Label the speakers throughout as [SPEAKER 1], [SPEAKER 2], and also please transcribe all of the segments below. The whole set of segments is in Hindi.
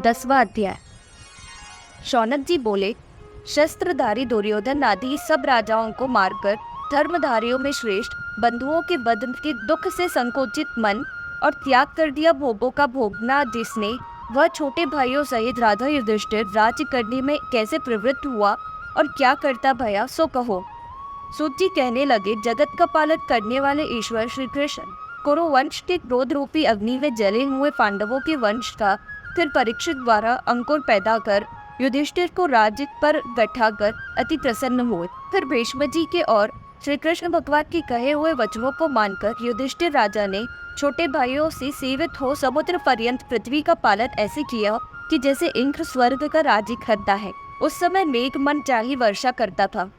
[SPEAKER 1] 10वां अध्याय। शौनक जी बोले, शस्त्रधारी दुर्योधन आदि सब राजाओं को मारकर धर्मधारियों में श्रेष्ठ बंधुओं के वध के दुख से संकोचित मन और त्याग कर दिया भोगों का भोगना जिसने, वह छोटे भाइयों सहित राजा युधिष्ठिर राज्य करने में कैसे प्रवृत्त हुआ और क्या करता भया सो कहो। सूत जी कहने लगे, जगत का पालन करने वाले ईश्वर श्री कृष्ण कुरुवंश के क्रोध रूपी अग्नि में जले हुए पांडवों के वंश का फिर परीक्षित द्वारा अंकुर पैदा कर युधिष्ठिर को राज्य पर बैठाकर अति प्रसन्न हुए। फिर भीष्म जी के और श्री कृष्ण भगवान के कहे हुए वचनों को मानकर युधिष्ठिर राजा ने छोटे भाइयों से सेवित हो समुद्र पर्यंत पृथ्वी का पालन ऐसे किया कि जैसे इंद्र स्वर्ग का राज्य करता है। उस समय मेघ मन चाही वर्षा करता था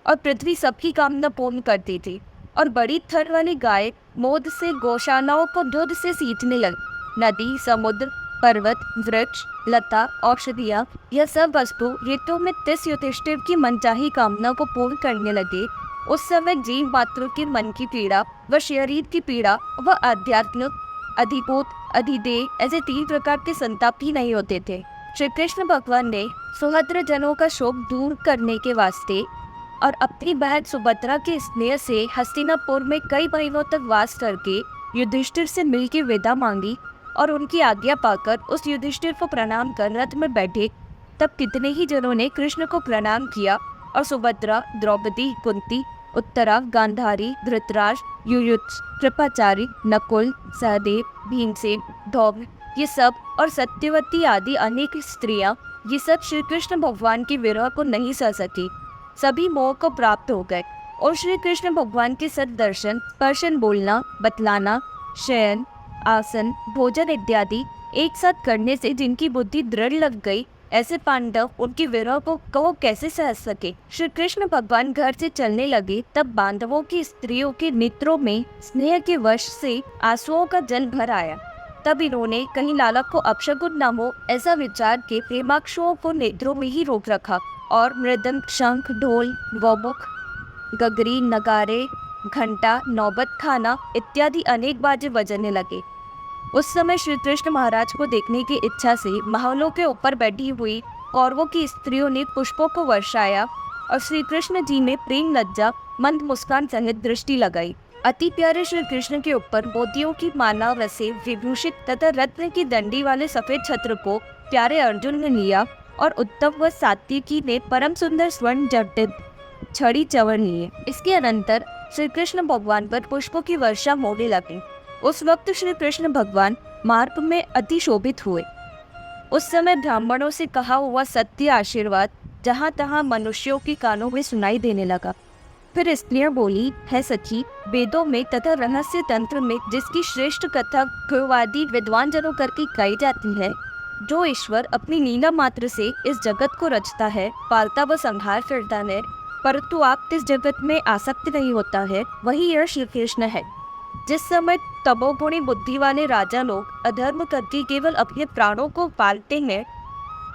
[SPEAKER 1] और पृथ्वी सबकी कामना पूर्ण करती थी, और बड़ी थर वाली गाय मोद से गौशालाओं को दूध से सींचने लगी। नदी, समुद्र, पर्वत, वृक्ष, लता, औषधियाँ, यह सब वस्तु ऋतु में तिस युधिष्ठिर की मनचाही कामना को पूर्ण करने लगे। उस समय जीव मात्र के मन की पीड़ा व शरीर की पीड़ा व अध्यात्म, अधिभूत, अधिदेह ऐसे 3 प्रकार के संताप ही नहीं होते थे। श्री कृष्ण भगवान ने सुभद्र जनों का शोक दूर करने के वास्ते और अपनी बहन सुभद्रा के स्नेह से हस्तिनापुर में कई महीनों तक वास करके युधिष्ठिर से मिलकर विदा मांगी और उनकी आज्ञा पाकर उस युधिष्ठिर को प्रणाम कर रथ में बैठे। तब कितने ही जनों ने कृष्ण को प्रणाम किया और सुभद्रा, द्रौपदी, कुंती, उत्तरा, गांधारी, धृतराष्ट्र, युयुत्स, कृपाचारी, नकुल, सहदेव, भीमसेन, धौम्य, ये सब और सत्यवती आदि अनेक स्त्रियां, ये सब श्री कृष्ण भगवान की विरह को नहीं सह सकी, सभी मोह को प्राप्त हो गए और श्री कृष्ण भगवान के सददर्शन, स्पर्शन, बोलना, बतलाना, शयन, आसन, भोजन इत्यादि एक साथ करने से जिनकी बुद्धि दृढ़ लग गई, ऐसे पांडव उनकी विरह को कैसे सह सके। श्री कृष्ण भगवान घर से चलने लगे तब बांधवों की स्त्रियों के नेत्रों में स्नेह के वश से आंसुओं का जल भर आया। तब इन्होंने कहीं लाला को अपशकुन न हो ऐसा विचार के प्रेमाक्षुओं को नेत्रों में ही रोक रखा और मृदंग, शंख, ढोल, गौमुख, गगरी, नगारे, घंटा, नौबत खाना इत्यादि अनेक बाजे बजने लगे। उस समय श्री कृष्ण महाराज को देखने की इच्छा से महलों के ऊपर बैठी हुई कौरवों की स्त्रियों ने पुष्पों को वर्षाया और श्री कृष्ण जी ने प्रेम लज्जा मंद मुस्कान सहित दृष्टि लगाई। अति प्यारे श्री कृष्ण के ऊपर मोतियों की माला से विभूषित तथा रत्न की दंडी वाले सफेद छत्र को प्यारे अर्जुन ने लिया और उत्तम व सात्विकी ने परम सुंदर स्वर्ण जटित छड़ी चवर लिए। इसके अनंतर श्री कृष्ण भगवान पर पुष्पों की वर्षा होने लगी। उस वक्त श्री कृष्ण भगवान मार्ग में अति शोभित हुए। उस समय ब्राह्मणों से कहा हुआ सत्य आशीर्वाद जहाँ तहाँ मनुष्यों के कानों में सुनाई देने लगा। फिर स्त्रियां बोली, है सखी, वेदों में तथा रहस्य तंत्र में जिसकी श्रेष्ठ कथा गुरुवादी विद्वान जनों करके कही जाती है, जो ईश्वर अपनी लीला मात्र से इस जगत को रचता है, पालता व संहार करता है, परंतु आप इस जगत में आसक्त नहीं होता है, वही यह श्री कृष्ण है। जिस समय तमोगुणी बुद्धि वाले राजा लोग अधर्म करके केवल अपने प्राणों को पालते हैं,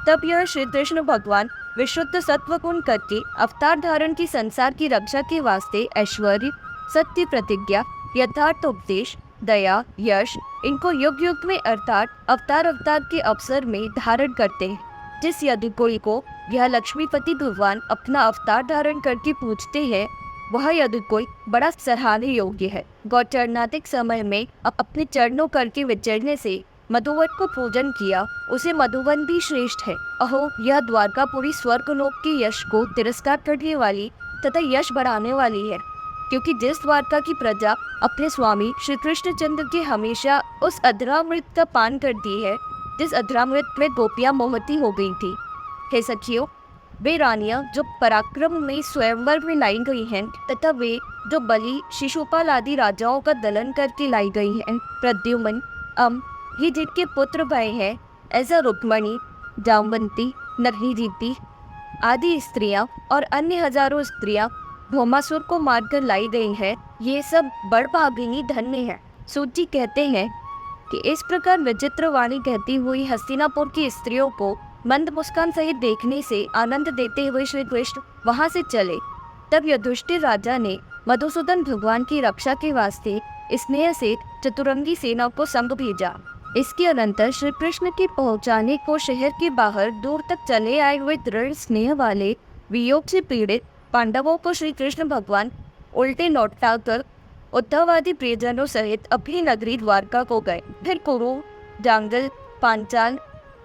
[SPEAKER 1] तब यह श्री कृष्ण भगवान विशुद्ध सत्व गुण करके अवतार धारण की संसार की रक्षा के वास्ते ऐश्वर्य, सत्य प्रतिज्ञा, यथार्थ उपदेश, दया, यश इनको युग युग में अर्थात अवतार अवतार के अवसर में धारण करते हैं। जिस यदुकुल को यह लक्ष्मीपति भगवान अपना अवतार धारण करके पूजते हैं, वह यदुकुल बड़ा सराहने योग्य है। गौचरणातिक समय में अपने चरणों करके विचरने से मधुवन को पूजन किया, उसे मधुवन भी श्रेष्ठ है। अहो, यह द्वारकापुरी स्वर्गलोक के यश को तिरस्कार करने वाली तथा यश बढ़ाने वाली है, क्योंकि जिस द्वारका की प्रजा अपने स्वामी श्री कृष्णचंद्र के हमेशा उस अधरामृत का पान करती है, जिस अधरामृत में गोपियां मोहती हो गई थी। हे सखियों, वे रानियां जो पराक्रम में स्वयंवर में लाई गई हैं तथा वे जो बलि, शिशुपाल आदि राजाओं का दलन करके लाई गई हैं, प्रद्युम्न, ये जिनके पुत्र भाई हैं, ऐसा रुक्मणी, जामवंती, नगरीजीति आदि स्त्रियां और अन्य हजारों स्त्रियां भौमासुर को मारकर लाई गई हैं, ये सब बड़भागिनी धन्य है। सूत जी कहते हैं कि इस प्रकार विचित्र वाणी कहती हुई हस्तिनापुर की स्त्रियों को मंद मुस्कान सहित देखने से आनंद देते हुए श्री कृष्ण वहां से चले। तब युधिष्ठिर राजा ने मधुसूदन भगवान की रक्षा के वास्ते स्नेह से चतुरंगी सेना को संग भेजा। इसके अनंतर श्री कृष्ण के पहुंचाने को शहर के बाहर दूर तक चले आए हुए दृढ़ स्नेह वाले वियोग से पीड़ित पांडवों को श्री कृष्ण भगवान उल्टे लौटाकर उद्धववादी प्रियजनों सहित अपनी नगरी द्वारका को गए। फिर कुरु, जांगल, पांचाल,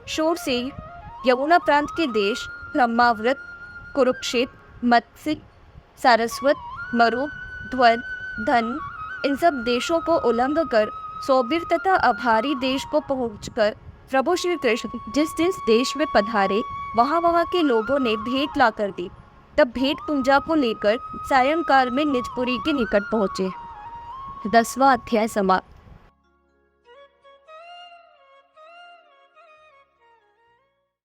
[SPEAKER 1] शूरसेन, यमुना प्रांत के देश ब्रह्मावृत, कुरुक्षेत्र, मत्स्य, सारस्वत, मरु, ध्वन, धन, इन सब देशों को उल्लंघ कर सोबिर तथा अभारी देश को पहुंचकर प्रभु श्री कृष्ण जिस जिस देश में पधारे वहां के लोगों ने भेंट ला कर दी। तब भेंट पूजा को लेकर सायंकाल में निजपुरी के निकट पहुंचे। 10वां अध्याय समाप्त।